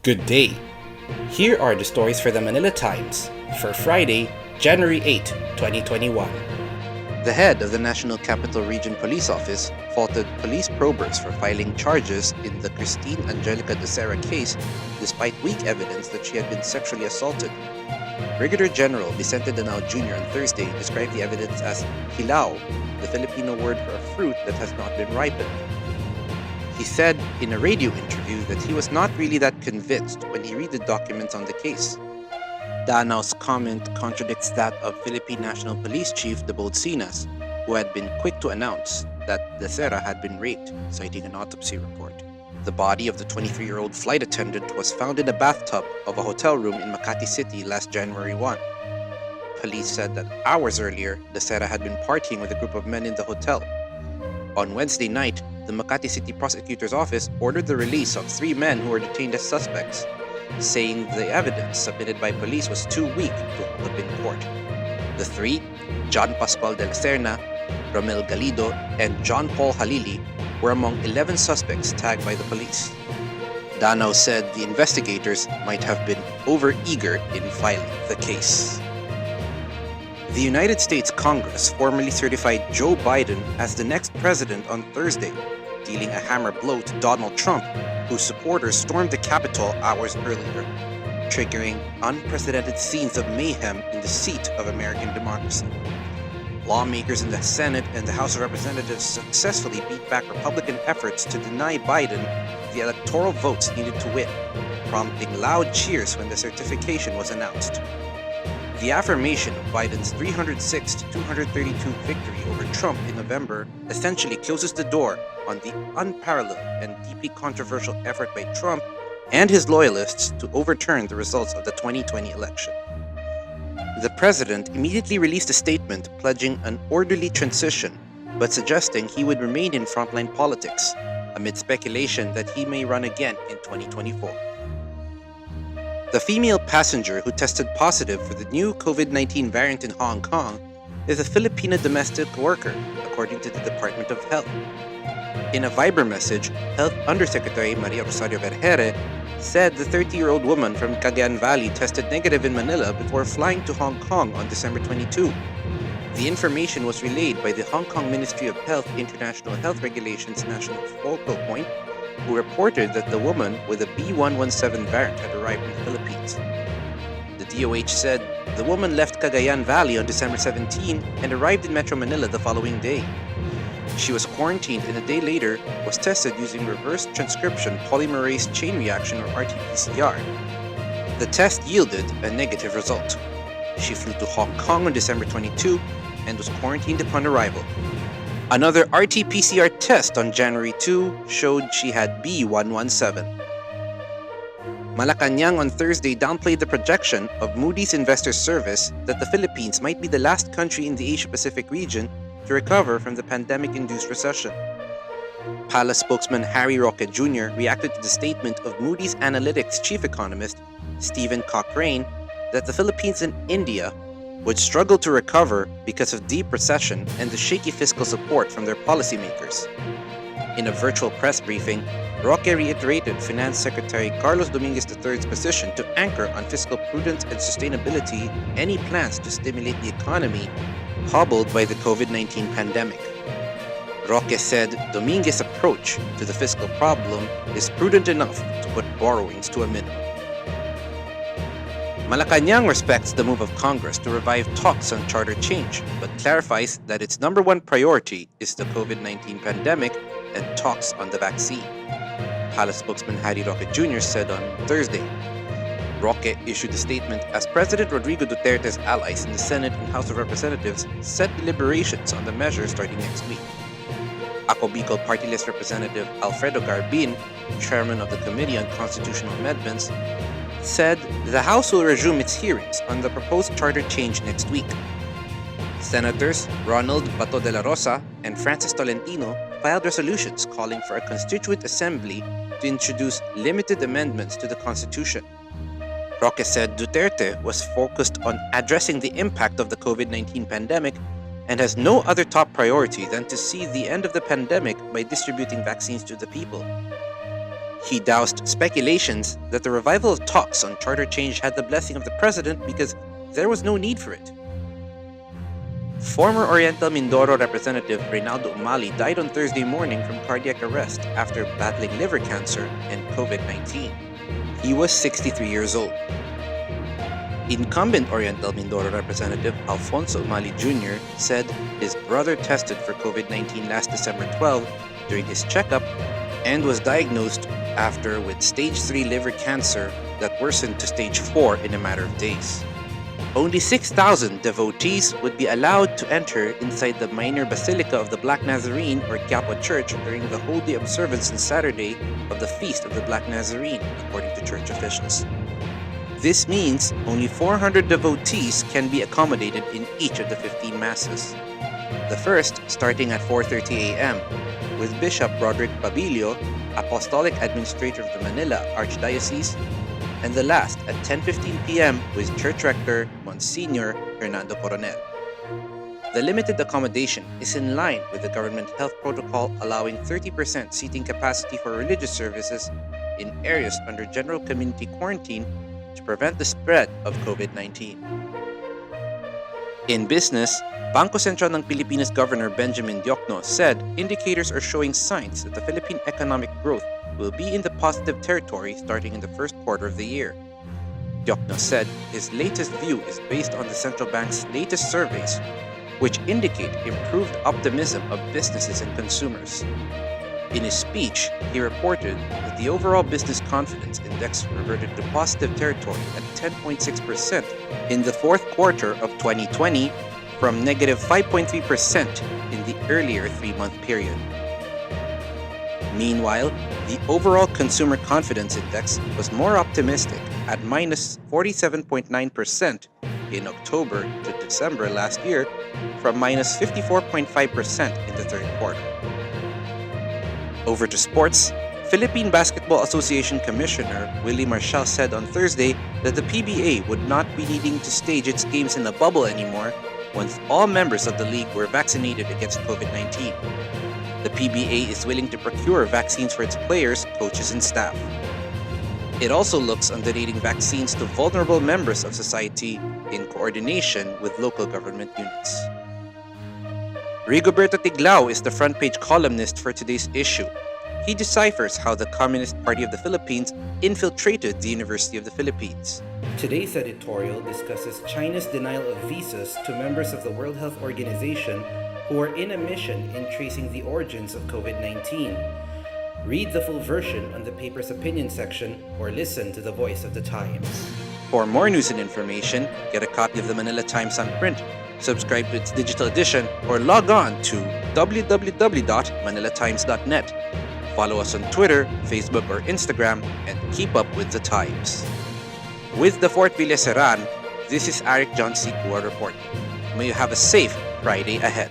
Good day. Here are the stories for the Manila Times for Friday, January 8, 2021. The head of the National Capital Region Police Office faulted police probers for filing charges in the Christine Angelica Dacera case despite weak evidence that she had been sexually assaulted. Brigadier General Vicente Danao Jr. on Thursday described the evidence as hilaw, the Filipino word for a fruit that has not been ripened. He said in a radio interview that he was not really that convinced when he read the documents on the case. Danao's comment contradicts that of Philippine National Police Chief Sinas, who had been quick to announce that Dacera had been raped, citing an autopsy report. The body of the 23-year-old flight attendant was found in a bathtub of a hotel room in Makati City last January 1. Police said that hours earlier, Dacera had been partying with a group of men in the hotel. On Wednesday night, the Makati City Prosecutor's Office ordered the release of 3 men who were detained as suspects, saying the evidence submitted by police was too weak to hold up in court. The 3, John Pascual de la Serna, Romel Galido, and John Paul Halili, were among 11 suspects tagged by the police. Danao said the investigators might have been overeager in filing the case. The United States Congress formally certified Joe Biden as the next president on Thursday, dealing a hammer blow to Donald Trump, whose supporters stormed the Capitol hours earlier, triggering unprecedented scenes of mayhem in the seat of American democracy. Lawmakers in the Senate and the House of Representatives successfully beat back Republican efforts to deny Biden the electoral votes needed to win, prompting loud cheers when the certification was announced. The affirmation of Biden's 306-232 victory over Trump in November essentially closes the door on the unparalleled and deeply controversial effort by Trump and his loyalists to overturn the results of the 2020 election. The president immediately released a statement pledging an orderly transition, but suggesting he would remain in frontline politics, amid speculation that he may run again in 2024. The female passenger who tested positive for the new COVID-19 variant in Hong Kong is a Filipino domestic worker, according to the Department of Health. In a Viber message, Health Undersecretary Maria Rosario Vergere said the 30-year-old woman from Cagayan Valley tested negative in Manila before flying to Hong Kong on December 22. The information was relayed by the Hong Kong Ministry of Health International Health Regulations National Focal Point, who reported that the woman with a B117 variant had arrived in the Philippines. The DOH said the woman left Cagayan Valley on December 17 and arrived in Metro Manila the following day. She was quarantined and a day later was tested using reverse transcription polymerase chain reaction or RT-PCR. The test yielded a negative result. She flew to Hong Kong on December 22 and was quarantined upon arrival. Another RT-PCR test on January 2 showed she had B117. Malacanang on Thursday downplayed the projection of Moody's Investors Service that the Philippines might be the last country in the Asia-Pacific region to recover from the pandemic-induced recession. Palace spokesman Harry Roque Jr. reacted to the statement of Moody's Analytics chief economist Stephen Cochrane that the Philippines and India would struggle to recover because of deep recession and the shaky fiscal support from their policymakers. In a virtual press briefing, Roque reiterated Finance Secretary Carlos Dominguez III's position to anchor on fiscal prudence and sustainability any plans to stimulate the economy hobbled by the COVID-19 pandemic. Roque said Dominguez's approach to the fiscal problem is prudent enough to put borrowings to a minimum. Malacanang respects the move of Congress to revive talks on charter change, but clarifies that its number one priority is the COVID-19 pandemic and talks on the vaccine. Palace spokesman Harry Roque Jr. said on Thursday. Roque issued a statement as President Rodrigo Duterte's allies in the Senate and House of Representatives set deliberations on the measure starting next week. Ako Bicol Party List Representative Alfredo Garbin, chairman of the Committee on Constitutional Amendments, said the House will resume its hearings on the proposed charter change next week. Senators Ronald Bato de la Rosa and Francis Tolentino filed resolutions calling for a constituent assembly to introduce limited amendments to the Constitution. Roque said Duterte was focused on addressing the impact of the COVID-19 pandemic and has no other top priority than to see the end of the pandemic by distributing vaccines to the people. He doused speculations that the revival of talks on charter change had the blessing of the president because there was no need for it. Former Oriental Mindoro Representative Reynaldo Umali died on Thursday morning from cardiac arrest after battling liver cancer and COVID-19. He was 63 years old. Incumbent Oriental Mindoro Representative Alfonso Umali Jr. said his brother tested for COVID-19 last December 12 during his checkup and was diagnosed after with stage 3 liver cancer that worsened to stage 4 in a matter of days. Only 6,000 devotees would be allowed to enter inside the minor Basilica of the Black Nazarene or KUWTT Church during the whole day observance on Saturday of the Feast of the Black Nazarene, according to church officials. This means only 400 devotees can be accommodated in each of the 15 masses. The first starting at 4:30 a.m. with Bishop Roderick Pabilio, Apostolic Administrator of the Manila Archdiocese, and the last at 10:15 p.m. with Church Rector Monsignor Hernando Coronel. The limited accommodation is in line with the government health protocol allowing 30% seating capacity for religious services in areas under general community quarantine to prevent the spread of COVID-19. In business, Bangko Sentral ng Pilipinas Governor Benjamin Diokno said indicators are showing signs that the Philippine economic growth will be in the positive territory starting in the first quarter of the year. Diokno said his latest view is based on the central bank's latest surveys, which indicate improved optimism of businesses and consumers. In his speech, he reported that the overall business confidence index reverted to positive territory at 10.6% in the fourth quarter of 2020 from negative 5.3% in the earlier 3-month period. Meanwhile, the overall consumer confidence index was more optimistic at minus 47.9% in October to December last year from minus 54.5% in the third quarter. Over to sports, Philippine Basketball Association Commissioner Willie Marshall said on Thursday that the PBA would not be needing to stage its games in a bubble anymore once all members of the league were vaccinated against COVID-19. The PBA is willing to procure vaccines for its players, coaches, and staff. It also looks on donating vaccines to vulnerable members of society in coordination with local government units. Rigoberto Tiglao is the front-page columnist for today's issue. He deciphers how the Communist Party of the Philippines infiltrated the University of the Philippines. Today's editorial discusses China's denial of visas to members of the World Health Organization who are in a mission in tracing the origins of COVID-19. Read the full version on the paper's opinion section or listen to the voice of the Times. For more news and information, get a copy of the Manila Times on print, subscribe to its digital edition, or log on to www.manilatimes.net. Follow us on Twitter, Facebook, or Instagram, and keep up with the Times. With the Fort Villa Serran, this is Eric John C. Kua reporting. May you have a safe Friday ahead.